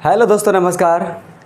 Hello दोस्तों, नमस्कार।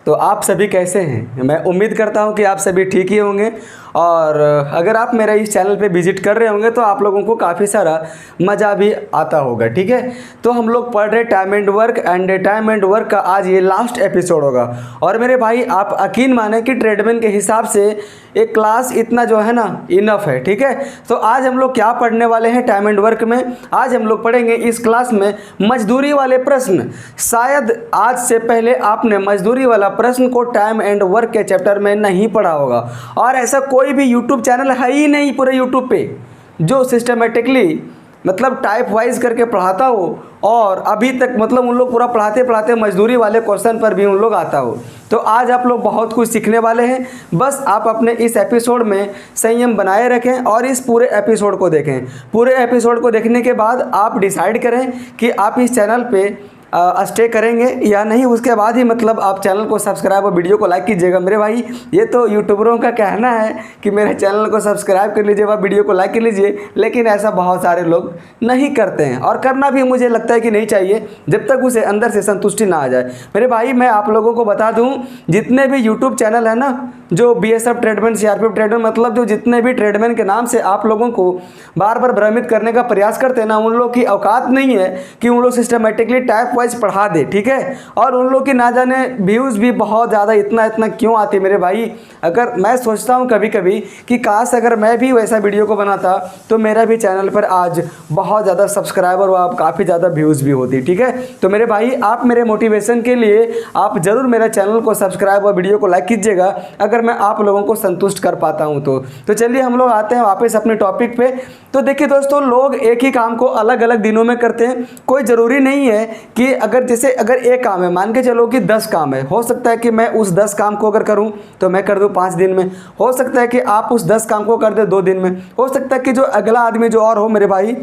तो आप सभी कैसे हैं? मैं उम्मीद करता हूं कि आप सभी ठीक ही होंगे। और अगर आप मेरा इस चैनल पे विजिट कर रहे होंगे तो आप लोगों को काफ़ी सारा मज़ा भी आता होगा। ठीक है, तो हम लोग पढ़ रहे time and work, and time and work का आज ये लास्ट एपिसोड होगा। और मेरे भाई, आप यकीन माने कि ट्रेडमैन के हिसाब से एक क्लास इतना जो है ना इनफ है। ठीक है, तो आज हम लोग क्या पढ़ने वाले हैं टाइम एंड वर्क में? आज हम लोग पढ़ेंगे इस क्लास में मजदूरी वाले प्रश्न। शायद आज से पहले आपने मजदूरी वाला प्रश्न को टाइम एंड वर्क के चैप्टर में नहीं पढ़ा होगा, और ऐसा कोई भी यूट्यूब चैनल है ही नहीं पूरे यूट्यूब पे जो सिस्टमेटिकली मतलब टाइप वाइज करके पढ़ाता हो, और अभी तक मतलब उन लोग पूरा पढ़ाते पढ़ाते मजदूरी वाले क्वेश्चन पर भी उन लोग आता हो। तो आज आप लोग बहुत कुछ सीखने वाले हैं। बस आप अपने इस एपिसोड में संयम बनाए रखें और इस पूरे एपिसोड को देखें। पूरे एपिसोड को देखने के बाद आप डिसाइड करें कि आप इस चैनल पे स्टे करेंगे या नहीं। उसके बाद ही मतलब आप चैनल को सब्सक्राइब और वीडियो को लाइक कीजिएगा। मेरे भाई, ये तो यूट्यूबरों का कहना है कि मेरे चैनल को सब्सक्राइब कर लीजिए और वीडियो को लाइक कर लीजिए, लेकिन ऐसा बहुत सारे लोग नहीं करते हैं, और करना भी मुझे लगता है कि नहीं चाहिए जब तक उसे अंदर से संतुष्टि ना आ जाए। मेरे भाई, मैं आप लोगों को बता दूँ, जितने भी यूट्यूब चैनल है ना, जो BSF ट्रेडमैन, CRPF ट्रेडमैन, मतलब जो जितने भी ट्रेडमैन के नाम से आप लोगों को बार बार भ्रमित करने का प्रयास करते हैं ना, उन लोग की औकात नहीं है कि उन लोग सिस्टमेटिकली टाइप वाइज पढ़ा दे। ठीक है, और उन लोग की ना जाने व्यूज़ भी बहुत ज़्यादा इतना क्यों आती मेरे भाई। अगर मैं सोचता हूँ कभी कभी कि काश अगर मैं भी वैसा वीडियो को बनाता तो मेरा भी चैनल पर आज बहुत ज़्यादा सब्सक्राइबर और काफ़ी ज़्यादा व्यूज़ भी होती। ठीक है, तो मेरे भाई, आप मेरे मोटिवेशन के लिए आप ज़रूर मेरा चैनल को सब्सक्राइब और वीडियो को लाइक कीजिएगा, अगर मैं आप लोगों को संतुष्ट कर पाता हूं तो चलिए हम लोग आते हैं वापस अपने टॉपिक पे। तो देखिए दोस्तों, लोग एक ही काम को अलग अलग दिनों में करते हैं। कोई ज़रूरी नहीं है कि अगर एक काम है, मान के चलो कि 10 काम है, हो सकता है कि मैं उस 10 काम को अगर करूं तो मैं कर दूं 5 दिन में, हो सकता है कि आप उस 10 काम को कर दे 2 दिन में, हो सकता है कि जो अगला आदमी जो और हो मेरे भाई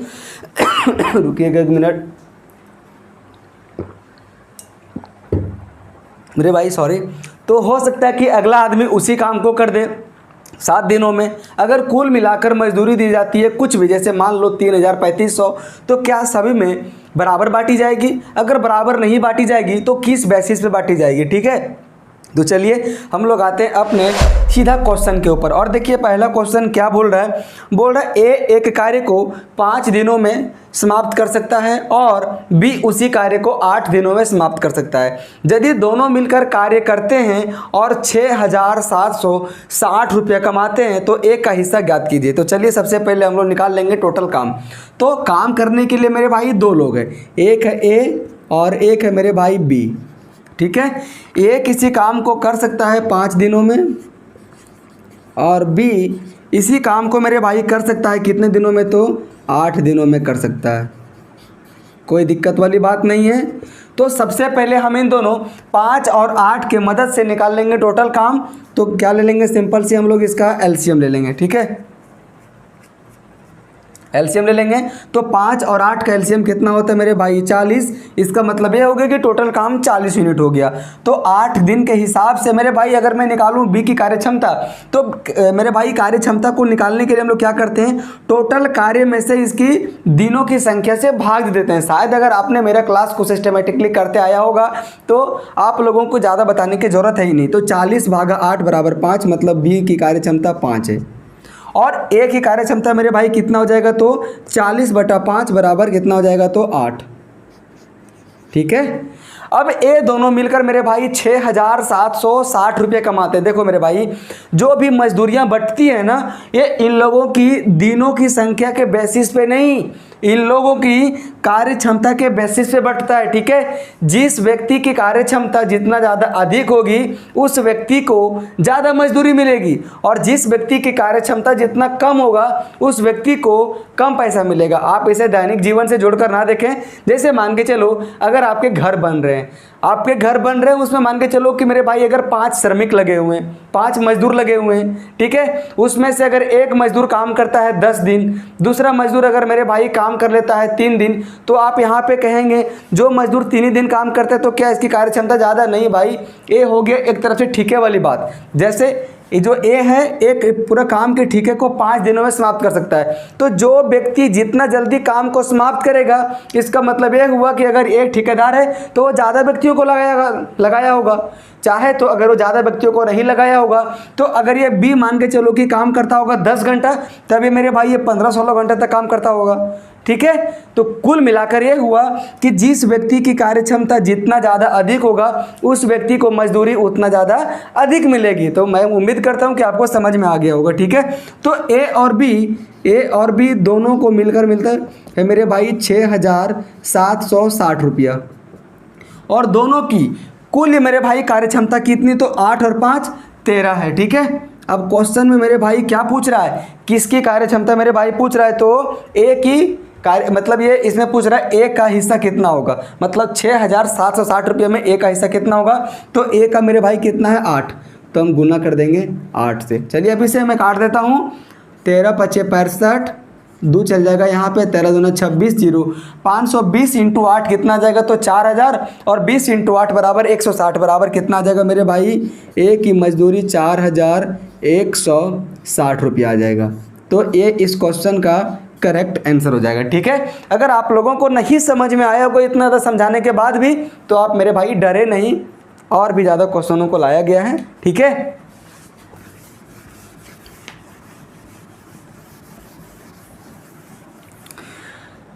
रुकिएगा 1 मिनट मेरे भाई, सॉरी। तो हो सकता है कि अगला आदमी उसी काम को कर दे 7 दिनों में। अगर कुल मिलाकर मजदूरी दी जाती है कुछ भी, जैसे मान लो 3,3500, तो क्या सभी में बराबर बांटी जाएगी? अगर बराबर नहीं बांटी जाएगी तो किस बेसिस पे बांटी जाएगी? ठीक है, तो चलिए हम लोग आते हैं अपने सीधा क्वेश्चन के ऊपर। और देखिए पहला क्वेश्चन क्या बोल रहा है? बोल रहा है ए एक कार्य को 5 दिनों में समाप्त कर सकता है और बी उसी कार्य को 8 दिनों में समाप्त कर सकता है। यदि दोनों मिलकर कार्य करते हैं और 6,760 रुपये कमाते हैं तो एक का हिस्सा ज्ञात कीजिए। तो चलिए सबसे पहले हम लोग निकाल लेंगे टोटल काम। तो काम करने के लिए मेरे भाई 2 लोग हैं, एक है ए और एक है मेरे भाई बी। ठीक है, ए किसी काम को कर सकता है 5 दिनों में, और बी इसी काम को मेरे भाई कर सकता है कितने दिनों में? तो 8 दिनों में कर सकता है। कोई दिक्कत वाली बात नहीं है। तो सबसे पहले हम इन दोनों 5 और 8 के मदद से निकाल लेंगे टोटल काम। तो क्या ले लेंगे? सिंपल से हम लोग इसका एलसीएम ले लेंगे। ठीक है, एलसीएम ले लेंगे। तो 5 और 8 का एलसीएम कितना होता है मेरे भाई? 40। इसका मतलब ये हो गया कि टोटल काम 40 यूनिट हो गया। तो 8 दिन के हिसाब से मेरे भाई अगर मैं निकालूं बी की कार्य क्षमता, तो मेरे भाई कार्य क्षमता को निकालने के लिए हम लोग क्या करते हैं? टोटल कार्य में से इसकी दिनों की संख्या से भाग देते हैं। शायद अगर आपने मेरा क्लास को सिस्टमेटिकली करते आया होगा तो आप लोगों को ज़्यादा बताने की जरूरत है ही नहीं। तो 40 भागा 8 बराबर 5, मतलब बी की कार्य क्षमता 5 है। और ए की कार्य क्षमता मेरे भाई कितना हो जाएगा? तो 40/5 बराबर कितना हो जाएगा? तो 8। ठीक है, अब ये दोनों मिलकर मेरे भाई 6,760 रुपये कमाते हैं। देखो मेरे भाई, जो भी मजदूरियां बंटती है ना, ये इन लोगों की दिनों की संख्या के बेसिस पे नहीं, इन लोगों की कार्य क्षमता के बेसिस पे बंटता है। ठीक है, जिस व्यक्ति की कार्य क्षमता जितना ज़्यादा अधिक होगी उस व्यक्ति को ज़्यादा मजदूरी मिलेगी, और जिस व्यक्ति की कार्य क्षमता जितना कम होगा उस व्यक्ति को कम पैसा मिलेगा। आप इसे दैनिक जीवन से जोड़कर ना देखें। जैसे मान के चलो, अगर आपके घर बन रहे हैं, उसमें मान के चलो कि मेरे भाई अगर 5 श्रमिक लगे हुए हैं, 5 मजदूर लगे हुए हैं। ठीक है, उसमें से अगर एक मजदूर काम करता है 10 दिन, दूसरा मजदूर अगर मेरे भाई काम कर लेता है 3 दिन, तो आप यहाँ पे कहेंगे जो मजदूर 3 ही दिन काम करते हैं तो क्या इसकी कार्य क्षमता ज़्यादा? नहीं भाई, ये हो गया एक तरफ से ठीके वाली बात। जैसे ये जो ए है, एक पूरा काम के ठेके को 5 दिनों में समाप्त कर सकता है। तो जो व्यक्ति जितना जल्दी काम को समाप्त करेगा, इसका मतलब ये हुआ कि अगर एक ठेकेदार है तो वो ज़्यादा व्यक्तियों को लगाया होगा, चाहे तो अगर वो ज़्यादा व्यक्तियों को नहीं लगाया होगा तो अगर ये बी मान के चलो कि काम करता होगा 10 घंटा, तभी मेरे भाई ये 15-16 घंटे तक काम करता होगा। ठीक है, तो कुल मिलाकर ये हुआ कि जिस व्यक्ति की कार्यक्षमता जितना ज़्यादा अधिक होगा, उस व्यक्ति को मजदूरी उतना ज़्यादा अधिक मिलेगी। तो मैं उम्मीद करता हूँ कि आपको समझ में आ गया होगा। ठीक है, तो ए और बी दोनों को मिलकर मिलता है मेरे भाई 6,760 रुपया, और दोनों की कुल मेरे भाई कार्यक्षमता कितनी, तो 8 और 5 13 है। ठीक है, अब क्वेश्चन में मेरे भाई क्या पूछ रहा है, किसकी कार्यक्षमता मेरे भाई पूछ रहा है, तो ए की कार्य, मतलब ये इसमें पूछ रहा है ए का हिस्सा कितना होगा, मतलब 6,760 रुपये में ए का हिस्सा कितना होगा, तो ए का मेरे भाई कितना है 8, तो हम गुना कर देंगे 8 से। चलिए अब इसे मैं काट देता हूँ, 13 पचे 65, 2 चल जाएगा यहाँ पे, 13 दूना 26, 0, 520 इंटू 8 कितना आ जाएगा, तो 4,000, और 20 इंटू 8 बराबर 160, बराबर कितना आ जाएगा मेरे भाई, ए की मजदूरी 4,160 रुपया आ जाएगा। तो ये इस क्वेश्चन का करेक्ट आंसर हो जाएगा। ठीक है, अगर आप लोगों को नहीं समझ में आया होगा इतना ज़्यादा समझाने के बाद भी, तो आप मेरे भाई डरे नहीं, और भी ज़्यादा क्वेश्चनों को लाया गया है। ठीक है,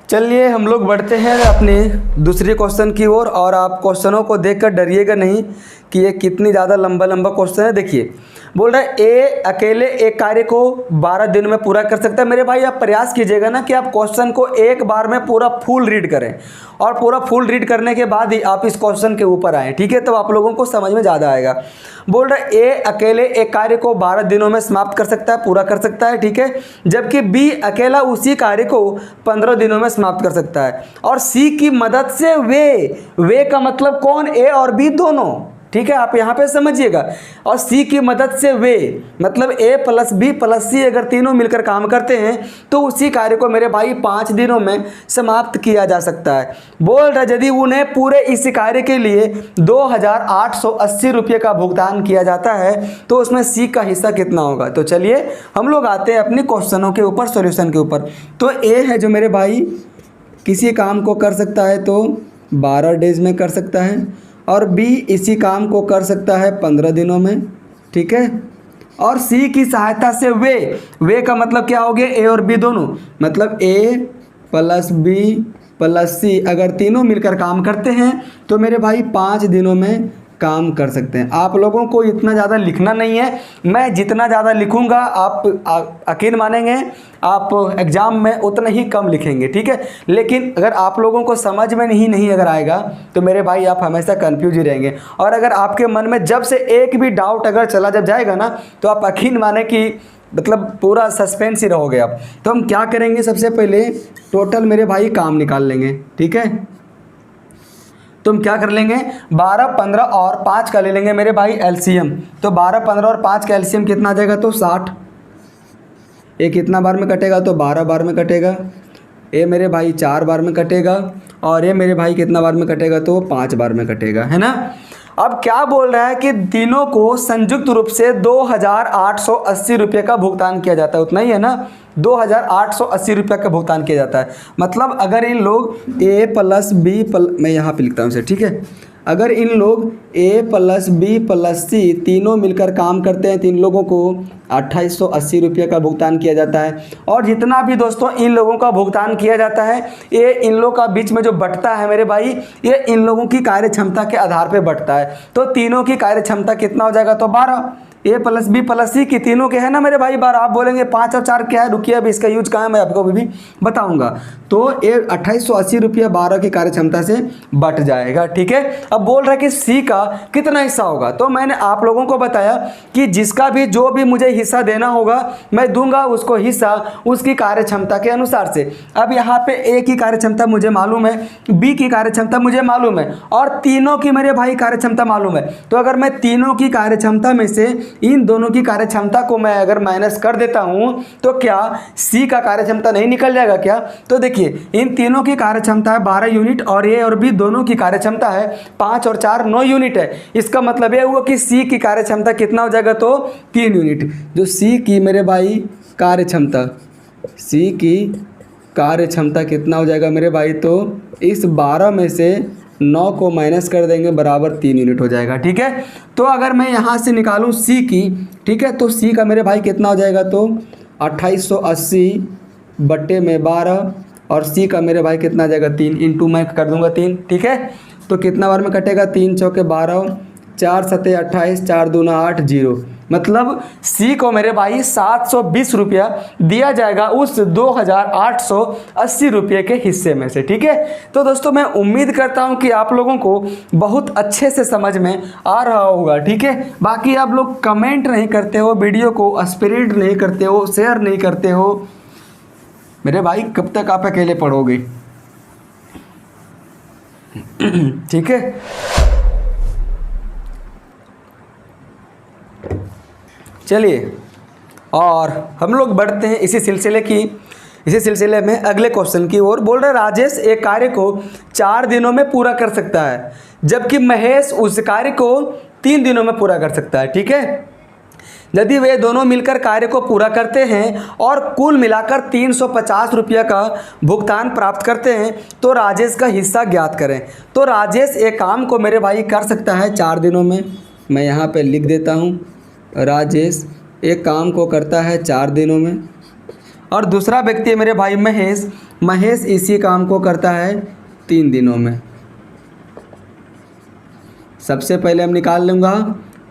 चलिए हम लोग बढ़ते हैं अपने दूसरे क्वेश्चन की ओर, और आप क्वेश्चनों को देखकर डरिएगा नहीं कि ये कितनी ज़्यादा लंबा क्वेश्चन है। देखिए बोल रहा है ए अकेले एक कार्य को 12 दिन में पूरा कर सकता है। मेरे भाई आप प्रयास कीजिएगा ना कि आप क्वेश्चन को एक बार में पूरा फुल रीड करें, और पूरा फुल रीड करने के बाद ही आप इस क्वेश्चन के ऊपर आएँ। ठीक है, तो आप लोगों को समझ में ज़्यादा आएगा। बोल रहा है ए अकेले एक कार्य को 12 दिनों में समाप्त कर सकता है, पूरा कर सकता है। ठीक है, जबकि बी अकेला उसी कार्य को 15 दिनों में समाप्त कर सकता है, और सी की मदद से वे का मतलब कौन, ए और बी दोनों। ठीक है, आप यहाँ पे समझिएगा, और सी की मदद से वे मतलब ए प्लस बी प्लस सी अगर तीनों मिलकर काम करते हैं तो उसी कार्य को मेरे भाई 5 दिनों में समाप्त किया जा सकता है। बोल रहा यदि उन्हें पूरे इस कार्य के लिए 2,880 रुपये का भुगतान किया जाता है तो उसमें सी का हिस्सा कितना होगा। तो चलिए हम लोग आते हैं अपने क्वेश्चनों के ऊपर, सॉल्यूशन के ऊपर। तो ए है जो मेरे भाई किसी काम को कर सकता है तो 12 डेज में कर सकता है, और बी इसी काम को कर सकता है 15 दिनों में। ठीक है, और सी की सहायता से वे का मतलब क्या हो गया, ए और बी दोनों, मतलब ए प्लस बी प्लस सी अगर तीनों मिलकर काम करते हैं तो मेरे भाई 5 दिनों में काम कर सकते हैं। आप लोगों को इतना ज़्यादा लिखना नहीं है, मैं जितना ज़्यादा लिखूंगा आप यकीन मानेंगे आप एग्ज़ाम में उतना ही कम लिखेंगे। ठीक है, लेकिन अगर आप लोगों को समझ में नहीं अगर आएगा तो मेरे भाई आप हमेशा कंफ्यूज ही रहेंगे, और अगर आपके मन में जब से एक भी डाउट अगर चला जब जाएगा ना तो आप यकीन माने कि मतलब पूरा सस्पेंस ही रहोगे आप। तो हम क्या करेंगे, सबसे पहले टोटल मेरे भाई काम निकाल लेंगे। ठीक है, तो हम क्या कर लेंगे, 12, 15 और 5 का ले लेंगे मेरे भाई एलसीएम। तो 12, 15 और 5 का एलसीएम कितना आ जाएगा, तो 60। ये कितना बार में कटेगा, तो 12 बार में कटेगा। ये मेरे भाई 4 बार में कटेगा, और ये मेरे भाई कितना बार में कटेगा, तो 5 बार में कटेगा, है ना। अब क्या बोल रहा है कि तीनों को संयुक्त रूप से 2,880 रुपये का भुगतान किया जाता है, उतना ही है ना, 2,880 रुपये का भुगतान किया जाता है। मतलब अगर इन लोग ए प्लस बी मैं यहाँ पे लिखता हूँ इसे, ठीक है, अगर इन लोग ए प्लस बी प्लस सी तीनों मिलकर काम करते हैं, 3 लोगों को 2,880 रुपये का भुगतान किया जाता है। और जितना भी दोस्तों इन लोगों का भुगतान किया जाता है, ये इन लोगों का बीच में जो बंटता है मेरे भाई, ये इन लोगों की कार्य क्षमता के आधार पर बंटता है। तो तीनों की कार्य क्षमता कितना हो जाएगा, तो 12। ए प्लस बी प्लस सी की तीनों के है ना मेरे भाई 12। आप बोलेंगे 5 और 4 क्या है, रुकिए अभी इसका यूज कहाँ है मैं आपको भी बताऊंगा। तो ये 2,880 रुपये 12 की कार्य क्षमता से बट जाएगा। ठीक है, अब बोल रहा है कि सी का कितना हिस्सा होगा। तो मैंने आप लोगों को बताया कि जिसका भी जो भी मुझे हिस्सा देना होगा मैं दूंगा उसको हिस्सा उसकी कार्य क्षमता के अनुसार से। अब यहाँ पे ए की कार्य क्षमता मुझे मालूम है, बी की कार्य क्षमता मुझे मालूम है, और तीनों की मेरे भाई कार्य क्षमता मालूम है। तो अगर मैं तीनों की कार्य क्षमता में से इन दोनों की कार्यक्षमता को मैं अगर माइनस कर देता हूँ तो क्या सी का कार्यक्षमता नहीं निकल जाएगा क्या? तो देखिए इन तीनों की कार्यक्षमता है 12 यूनिट और ए और बी दोनों की कार्यक्षमता है 5 और 4 9 यूनिट है। इसका मतलब ये हुआ कि सी की कार्यक्षमता कितना हो जाएगा? तो 3 यूनिट। जो सी की मेरे भाई कार्यक्षमता, सी की कार्यक्षमता कितना हो जाएगा मेरे भाई? तो इस 12 में से 9 को माइनस कर देंगे बराबर 3 यूनिट हो जाएगा। ठीक है, तो अगर मैं यहाँ से निकालूँ सी की, ठीक है, तो सी का मेरे भाई कितना हो जाएगा? तो 2880 बट्टे में 12 और सी का मेरे भाई कितना आ जाएगा? 3 इंटू मैं कर दूंगा 3। ठीक है, तो कितना बार में कटेगा? 3 चौके 12, 4 सत्ते 28, 4 दूना 8, 0। मतलब सी को मेरे भाई 720 रुपया दिया जाएगा उस 2880 रुपये के हिस्से में से। ठीक है, तो दोस्तों मैं उम्मीद करता हूं कि आप लोगों को बहुत अच्छे से समझ में आ रहा होगा। ठीक है, बाकी आप लोग कमेंट नहीं करते हो, वीडियो को स्प्रेड नहीं करते हो, शेयर नहीं करते हो, मेरे भाई कब तक आप अकेले पढ़ोगे? ठीक है, चलिए और हम लोग बढ़ते हैं इसी सिलसिले में अगले क्वेश्चन की ओर। बोल रहे राजेश एक कार्य को 4 दिनों में पूरा कर सकता है जबकि महेश उस कार्य को 3 दिनों में पूरा कर सकता है। ठीक है, यदि वे दोनों मिलकर कार्य को पूरा करते हैं और कुल मिलाकर 350 रुपये का भुगतान प्राप्त करते हैं तो राजेश का हिस्सा ज्ञात करें। तो राजेश एक काम को मेरे भाई कर सकता है 4 दिनों में। मैं यहाँ पे लिख देता हूँ, राजेश एक काम को करता है 4 दिनों में। और दूसरा व्यक्ति है मेरे भाई महेश इसी काम को करता है 3 दिनों में। सबसे पहले हम निकाल लूँगा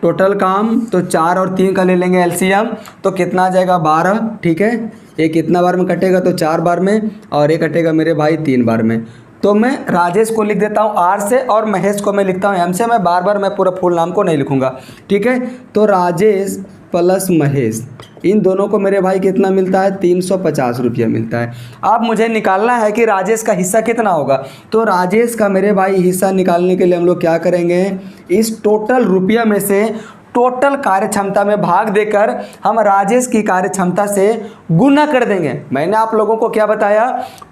टोटल काम, तो 4 और 3 का ले लेंगे एलसीएम, तो कितना आ जाएगा? 12। ठीक है, ये कितना बार में कटेगा? तो 4 बार में, और ये कटेगा मेरे भाई 3 बार में। तो मैं राजेश को लिख देता हूँ आर से और महेश को मैं लिखता हूँ एम से। मैं बार बार मैं पूरा फुल नाम को नहीं लिखूँगा। ठीक है, तो राजेश प्लस महेश इन दोनों को मेरे भाई कितना मिलता है? 350 रुपया मिलता है। अब मुझे निकालना है कि राजेश का हिस्सा कितना होगा। तो राजेश का मेरे भाई हिस्सा निकालने के लिए हम लोग क्या करेंगे? इस टोटल रुपया में से टोटल कार्यक्षमता में भाग देकर हम राजेश की कार्यक्षमता से गुना कर देंगे। मैंने आप लोगों को क्या बताया?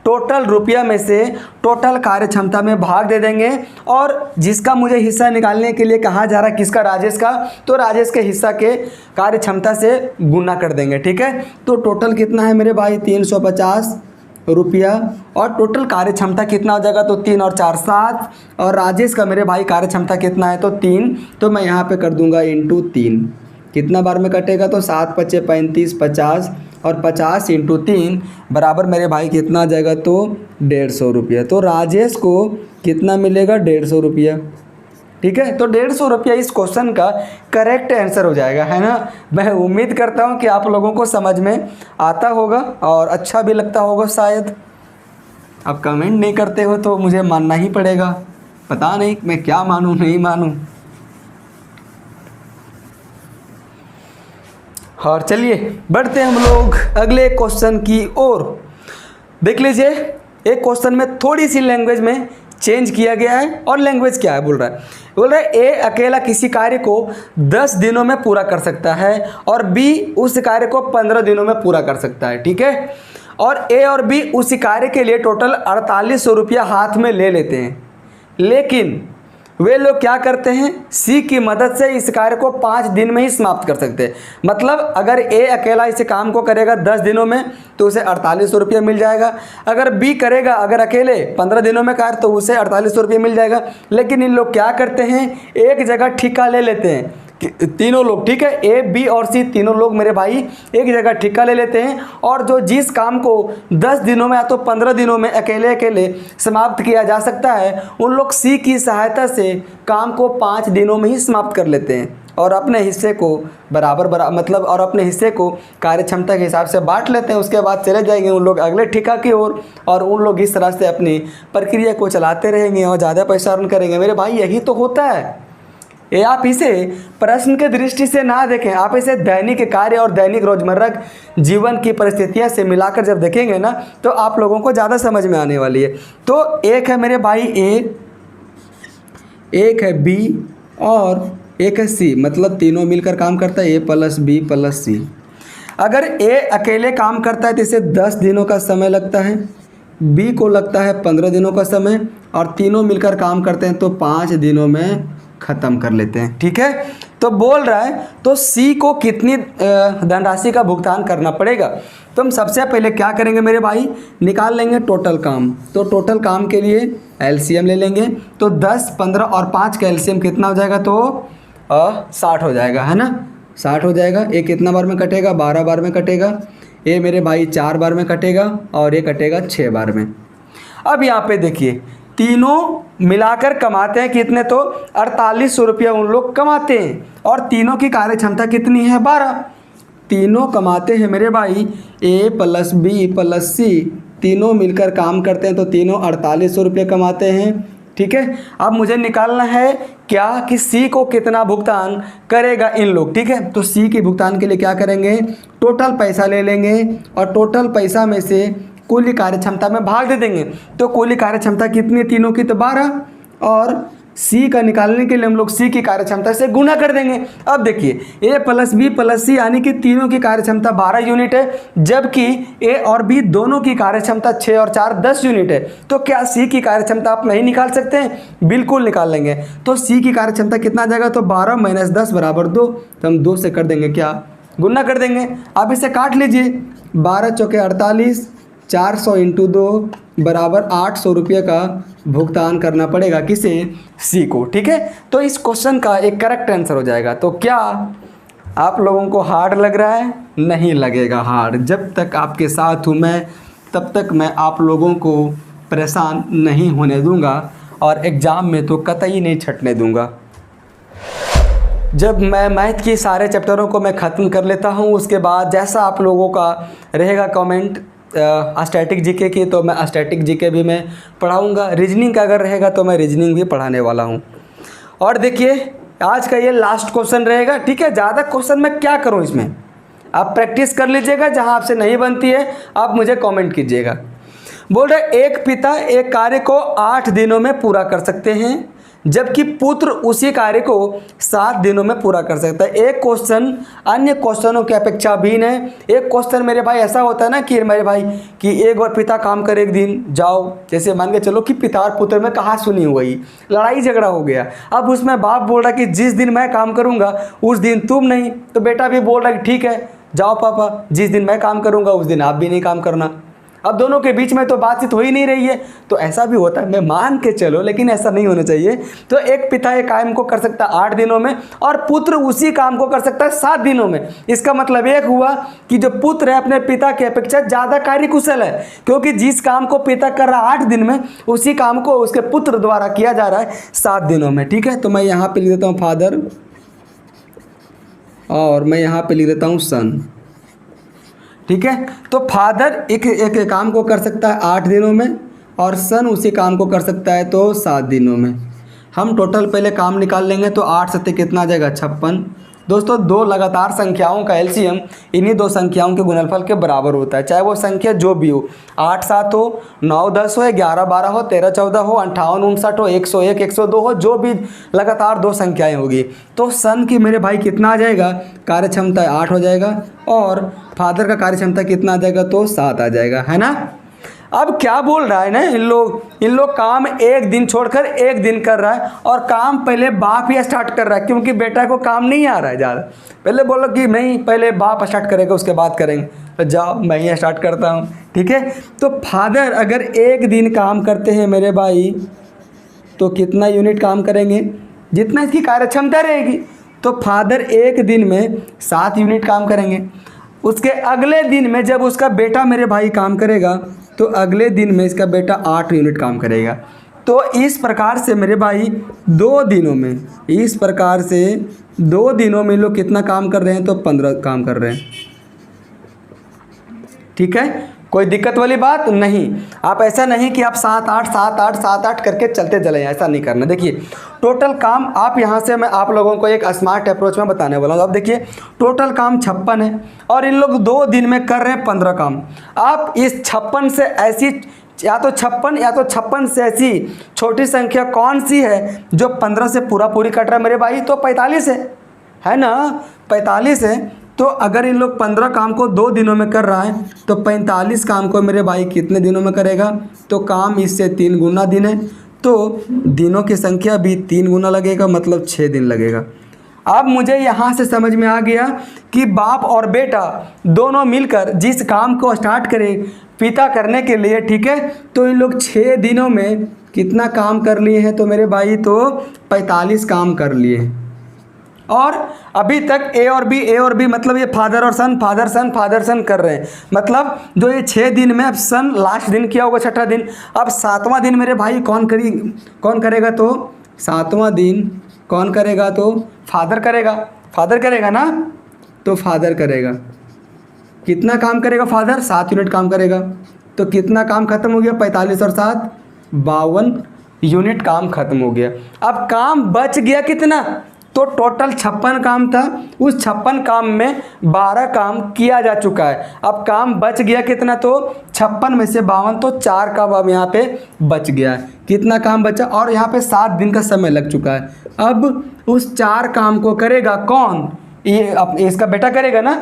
टोटल रुपया में से टोटल कार्यक्षमता में भाग दे देंगे और जिसका मुझे हिस्सा निकालने के लिए कहा जा रहा है, किसका? राजेश का। तो राजेश के हिस्सा के कार्यक्षमता से गुना कर देंगे। ठीक है, तो टोटल कितना है मेरे भाई? 350 रुपया। और टोटल कार्यक्षमता कितना हो जाएगा? तो 3 और 4 7। और राजेश का मेरे भाई कार्यक्षमता कितना है? तो 3। तो मैं यहाँ पे कर दूंगा इंटू 3। कितना बार में कटेगा? तो 7 × 5 = 35, 50 और 50 इंटू 3 बराबर मेरे भाई कितना आ जाएगा? तो 150 रुपया। तो राजेश को कितना मिलेगा? 150 रुपया। ठीक है, तो 150 रुपया इस क्वेश्चन का करेक्ट आंसर हो जाएगा, है ना। मैं उम्मीद करता हूँ कि आप लोगों को समझ में आता होगा और अच्छा भी लगता होगा शायद। आप कमेंट नहीं करते हो तो मुझे मानना ही पड़ेगा, पता नहीं मैं क्या मानूं नहीं मानूं। और चलिए बढ़ते हैं हम लोग अगले क्वेश्चन की ओर। देख लीजिए, एक क्वेश्चन में थोड़ी सी लैंग्वेज में चेंज किया गया है। और लैंग्वेज क्या है? बोल रहा है ए अकेला किसी कार्य को 10 दिनों में पूरा कर सकता है और बी उस कार्य को 15 दिनों में पूरा कर सकता है। ठीक है, और ए और बी उस कार्य के लिए टोटल 4800 रुपया हाथ में ले लेते हैं, लेकिन वे लोग क्या करते हैं? सी की मदद से इस कार्य को 5 दिन में ही समाप्त कर सकते हैं। मतलब अगर ए अकेला इस काम को करेगा 10 दिनों में तो उसे 4800 रुपया मिल जाएगा। अगर बी करेगा अगर अकेले 15 दिनों में कार्य तो उसे 4800 रुपया मिल जाएगा। लेकिन इन लोग क्या करते हैं? एक जगह ठेका ले लेते हैं तीनों लोग। ठीक है, ए बी और सी तीनों लोग मेरे भाई एक जगह ठेका ले लेते हैं और जो जिस काम को 10 दिनों में या तो 15 दिनों में अकेले अकेले समाप्त किया जा सकता है, उन लोग सी की सहायता से काम को 5 दिनों में ही समाप्त कर लेते हैं और अपने हिस्से को और अपने हिस्से को कार्यक्षमता के हिसाब से बांट लेते हैं। उसके बाद चले जाएंगे उन लोग अगले ठेका की ओर और उन लोग इस तरह से अपनी प्रक्रिया को चलाते रहेंगे और ज़्यादा पैसा अर्न करेंगे। मेरे भाई यही तो होता है। ये आप इसे प्रश्न के दृष्टि से ना देखें, आप इसे दैनिक कार्य और दैनिक रोजमर्रा जीवन की परिस्थितियां से मिलाकर जब देखेंगे ना तो आप लोगों को ज़्यादा समझ में आने वाली है। तो एक है मेरे भाई ए, एक है बी और एक है सी, मतलब तीनों मिलकर काम करता है, ए प्लस बी प्लस सी। अगर ए अकेले काम करता है तो इसे 10 दिनों का समय लगता है, बी को लगता है 15 दिनों का समय, और तीनों मिलकर काम करते हैं तो 5 दिनों में ख़त्म कर लेते हैं। ठीक है, तो बोल रहा है तो सी को कितनी धनराशि का भुगतान करना पड़ेगा। तो हम सबसे पहले क्या करेंगे मेरे भाई, निकाल लेंगे टोटल काम। तो टोटल काम के लिए एलसीएम ले लेंगे। तो 10, 15 और 5 का एलसीएम कितना हो जाएगा, तो 60 हो जाएगा, है ना। 60 हो जाएगा। ये कितना बार में कटेगा, 12 बार में कटेगा। ये मेरे भाई 4 बार में कटेगा और ये कटेगा 6 बार में। अब यहाँ पे देखिए तीनों मिलाकर कमाते हैं कितने, तो 4800 रुपया उन लोग कमाते हैं, और तीनों की कार्य क्षमता कितनी है, 12। तीनों कमाते हैं मेरे भाई ए प्लस बी प्लस सी, तीनों मिलकर काम करते हैं तो तीनों 4800 रुपये कमाते हैं। ठीक है, अब मुझे निकालना है क्या कि सी को कितना भुगतान करेगा इन लोग। ठीक है, तो सी के भुगतान के लिए क्या करेंगे, टोटल पैसा ले लेंगे और टोटल पैसा में से कुल कार्य क्षमता में भाग दे देंगे। तो कुल कार्य क्षमता कितनी है तीनों की, तो 12, और सी का निकालने के लिए हम लोग सी की कार्य क्षमता से गुना कर देंगे। अब देखिए ए प्लस बी प्लस सी यानी कि तीनों की कार्य क्षमता 12 यूनिट है, जबकि ए और बी दोनों की कार्य क्षमता 6 और 4 10 यूनिट है। तो क्या सी की कार्य क्षमता आप नहीं निकाल सकते हैं, बिल्कुल निकाल लेंगे। तो सी की कार्य क्षमता कितना आ जाएगा, तो 12 - 10 बराबर 2। तो हम 2 से कर देंगे क्या, गुना कर देंगे। आप इसे काट लीजिए, 12 चौके 48, 400 × 2 बराबर 800 रुपये का भुगतान करना पड़ेगा किसे, सी को। ठीक है, तो इस क्वेश्चन का एक करेक्ट आंसर हो जाएगा। तो क्या आप लोगों को हार्ड लग रहा है, नहीं लगेगा हार्ड। जब तक आपके साथ हूँ मैं तब तक मैं आप लोगों को परेशान नहीं होने दूंगा, और एग्ज़ाम में तो कतई नहीं छटने दूंगा। जब मैं मैथ के सारे चैप्टरों को मैं ख़त्म कर लेता हूँ, उसके बाद जैसा आप लोगों का रहेगा कमेंट स्टैटिक जीके की, तो मैं स्टैटिक जीके भी मैं पढ़ाऊँगा। रीजनिंग का अगर रहेगा तो मैं रीजनिंग भी पढ़ाने वाला हूँ। और देखिए आज का ये लास्ट क्वेश्चन रहेगा। ठीक है, ज़्यादा क्वेश्चन मैं क्या करूँ इसमें, आप प्रैक्टिस कर लीजिएगा। जहाँ आपसे नहीं बनती है आप मुझे कमेंट कीजिएगा। बोल रहे एक पिता एक कार्य को 8 दिनों में पूरा कर सकते हैं, जबकि पुत्र उसी कार्य को 7 दिनों में पूरा कर सकता है। एक क्वेश्चन अन्य क्वेश्चनों की अपेक्षा भिन्न है। एक क्वेश्चन मेरे भाई ऐसा होता है ना कि मेरे भाई कि एक बार पिता काम करे एक दिन जाओ, जैसे मान के चलो कि पिता और पुत्र में कहाँ सुनी हुई लड़ाई झगड़ा हो गया। अब उसमें बाप बोल रहा कि जिस दिन मैं काम करूँगा उस दिन तुम नहीं, तो बेटा भी बोल रहा कि ठीक है जाओ पापा, जिस दिन मैं काम करूँगा उस दिन आप भी नहीं काम करना। अब दोनों के बीच में तो बातचीत हो ही नहीं रही है। तो ऐसा भी होता है, मैं मान के चलो, लेकिन ऐसा नहीं होना चाहिए। तो एक पिता एक काम को कर सकता है 8 दिनों में, और पुत्र उसी काम को कर सकता है 7 दिनों में। इसका मतलब एक हुआ कि जो पुत्र है अपने पिता की अपेक्षा ज़्यादा कार्यकुशल है, क्योंकि जिस काम को पिता कर रहा है 8 दिन में, उसी काम को उसके पुत्र द्वारा किया जा रहा है 7 दिनों में। ठीक है, तो मैं यहाँ पर लिख देता हूँ फादर, और मैं यहाँ पर लिख देता हूँ सन। ठीक है, तो फादर एक काम को कर सकता है 8 दिनों में, और सन उसी काम को कर सकता है तो 7 दिनों में। हम टोटल पहले काम निकाल लेंगे। तो 8 7 कितना आ जाएगा, 56। दोस्तों दो लगातार संख्याओं का एलसीएम इन्हीं दो संख्याओं के गुणनफल के बराबर होता है, चाहे वो संख्या जो भी हो, 8 7 हो, 9 10 हो, 11 12 हो, 13 14 हो, 58 59 हो, 101 102 हो, जो भी लगातार दो संख्याएं होगी। तो सन की मेरे भाई कितना आ जाएगा, कार्य क्षमता 8 हो जाएगा, और फादर का कार्य क्षमता कितना आ जाएगा, तो 7 आ जाएगा, है ना। अब क्या बोल रहा है ना, इन लोग काम एक दिन छोड़कर एक दिन कर रहा है, और काम पहले बाप ही स्टार्ट कर रहा है, क्योंकि बेटा को काम नहीं आ रहा है ज़्यादा। पहले बोलो कि नहीं पहले बाप स्टार्ट करेगा उसके बाद करेंगे, तो जाओ मैं ही स्टार्ट करता हूँ। ठीक है, तो फादर अगर एक दिन काम करते हैं मेरे भाई, तो कितना यूनिट काम करेंगे, जितना इसकी कार्य क्षमता रहेगी। तो फादर एक दिन में 7 यूनिट काम करेंगे। उसके अगले दिन में जब उसका बेटा मेरे भाई काम करेगा, तो अगले दिन में इसका बेटा 8 यूनिट काम करेगा। तो इस प्रकार से मेरे भाई 2 दिनों में, इस प्रकार से 2 दिनों में लोग कितना काम कर रहे हैं, तो 15 काम कर रहे हैं। ठीक है, कोई दिक्कत वाली बात नहीं। आप ऐसा नहीं कि आप 7 8 7 8 7 8 करके चलते चले जाएं, ऐसा नहीं करना। देखिए टोटल काम आप यहाँ से मैं आप लोगों को एक स्मार्ट अप्रोच में बताने वाला हूँ। अब देखिए टोटल काम 56 है, और इन लोग 2 दिन में कर रहे हैं 15 काम। आप इस 56 से ऐसी या तो 56 या तो 56 से ऐसी छोटी संख्या कौन सी है जो 15 से पूरी कट रहा है मेरे भाई? तो 45 है ना, 45 है। तो अगर इन लोग 15 काम को 2 दिनों में कर रहा है तो 45 काम को मेरे भाई कितने दिनों में करेगा? तो काम इससे 3 गुना दिन है, तो दिनों की संख्या भी 3 गुना लगेगा, मतलब 6 दिन लगेगा। अब मुझे यहाँ से समझ में आ गया कि बाप और बेटा दोनों मिलकर जिस काम को स्टार्ट करें पिता करने के लिए, ठीक है, तो इन लोग 6 दिनों में कितना काम कर लिए हैं? तो मेरे भाई तो 45 काम कर लिए हैं। और अभी तक ए और बी मतलब ये फादर और सन कर रहे हैं। मतलब जो ये 6 दिन में अब सन लास्ट दिन किया होगा, छठा दिन। अब 7वां दिन मेरे भाई कौन करेगा? तो 7वां दिन कौन करेगा? तो फादर करेगा ना, तो फादर करेगा। कितना काम करेगा फादर? 7 यूनिट काम करेगा। तो कितना काम खत्म हो गया? 45 और 7 52 यूनिट काम खत्म हो गया। अब काम बच गया कितना? तो टोटल 56 काम था, उस 56 काम में 12 काम किया जा चुका है। अब काम बच गया कितना? तो 56 में से 52, तो 4 काम अब यहाँ पे बच गया है। कितना काम बचा? और यहाँ पे 7 दिन का समय लग चुका है। अब उस 4 काम को करेगा कौन? ये अब इसका बेटा करेगा ना।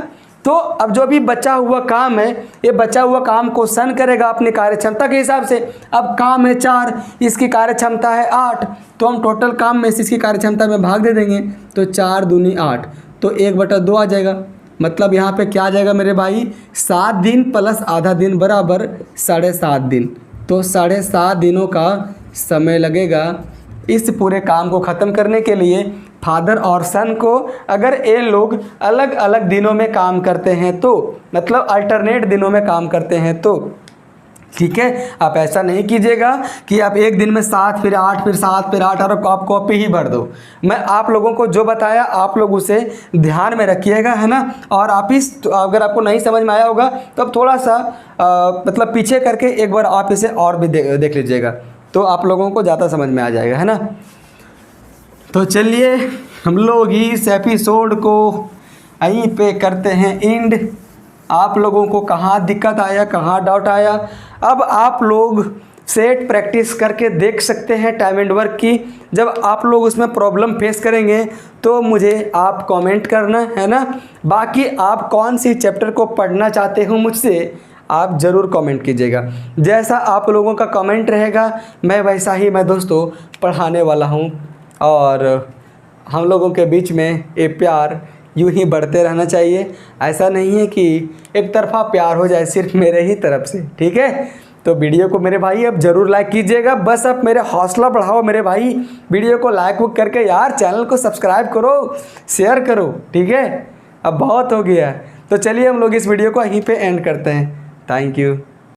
तो अब जो भी बचा हुआ काम है, ये बचा हुआ काम को सन करेगा अपनी कार्य क्षमता के हिसाब से। अब काम है 4, इसकी कार्य क्षमता है 8, तो हम टोटल काम में से इसकी कार्य क्षमता में भाग दे देंगे, तो 4 दूनी 8, तो 1/2 आ जाएगा। मतलब यहाँ पे क्या आ जाएगा मेरे भाई? 7 दिन प्लस आधा दिन बराबर 7.5 दिन। तो 7.5 दिनों का समय लगेगा इस पूरे काम को ख़त्म करने के लिए। फादर और सन को अगर ये लोग अलग अलग दिनों में काम करते हैं तो, मतलब अल्टरनेट दिनों में काम करते हैं तो, ठीक है। आप ऐसा नहीं कीजिएगा कि आप एक दिन में 7 फिर 8 फिर 7 फिर 8 और आप कॉपी ही भर दो। मैं आप लोगों को जो बताया आप लोग उसे ध्यान में रखिएगा, है ना। और आप अगर आपको नहीं समझ में आया होगा तो अब थोड़ा सा मतलब पीछे करके एक बार आप इसे और भी देख लीजिएगा, तो आप लोगों को ज़्यादा समझ में आ जाएगा, है ना। तो चलिए हम लोग इस एपिसोड को यहीं पे करते हैं एंड। आप लोगों को कहाँ दिक्कत आया, कहाँ डाउट आया, अब आप लोग सेट प्रैक्टिस करके देख सकते हैं टाइम एंड वर्क की। जब आप लोग उसमें प्रॉब्लम फेस करेंगे तो मुझे आप कमेंट करना, है ना। बाकी आप कौन सी चैप्टर को पढ़ना चाहते हो मुझसे आप ज़रूर कमेंट कीजिएगा। जैसा आप लोगों का कमेंट रहेगा मैं वैसा ही मैं दोस्तों पढ़ाने वाला हूँ। और हम लोगों के बीच में ये प्यार यूँ ही बढ़ते रहना चाहिए। ऐसा नहीं है कि एक तरफा प्यार हो जाए सिर्फ मेरे ही तरफ से, ठीक है। तो वीडियो को मेरे भाई अब ज़रूर लाइक कीजिएगा। बस अब मेरे हौसला बढ़ाओ मेरे भाई, वीडियो को लाइक करके यार चैनल को सब्सक्राइब करो, शेयर करो, ठीक है। अब बहुत हो गया, तो चलिए हम लोग इस वीडियो को यहीं पे एंड करते हैं। Thank you.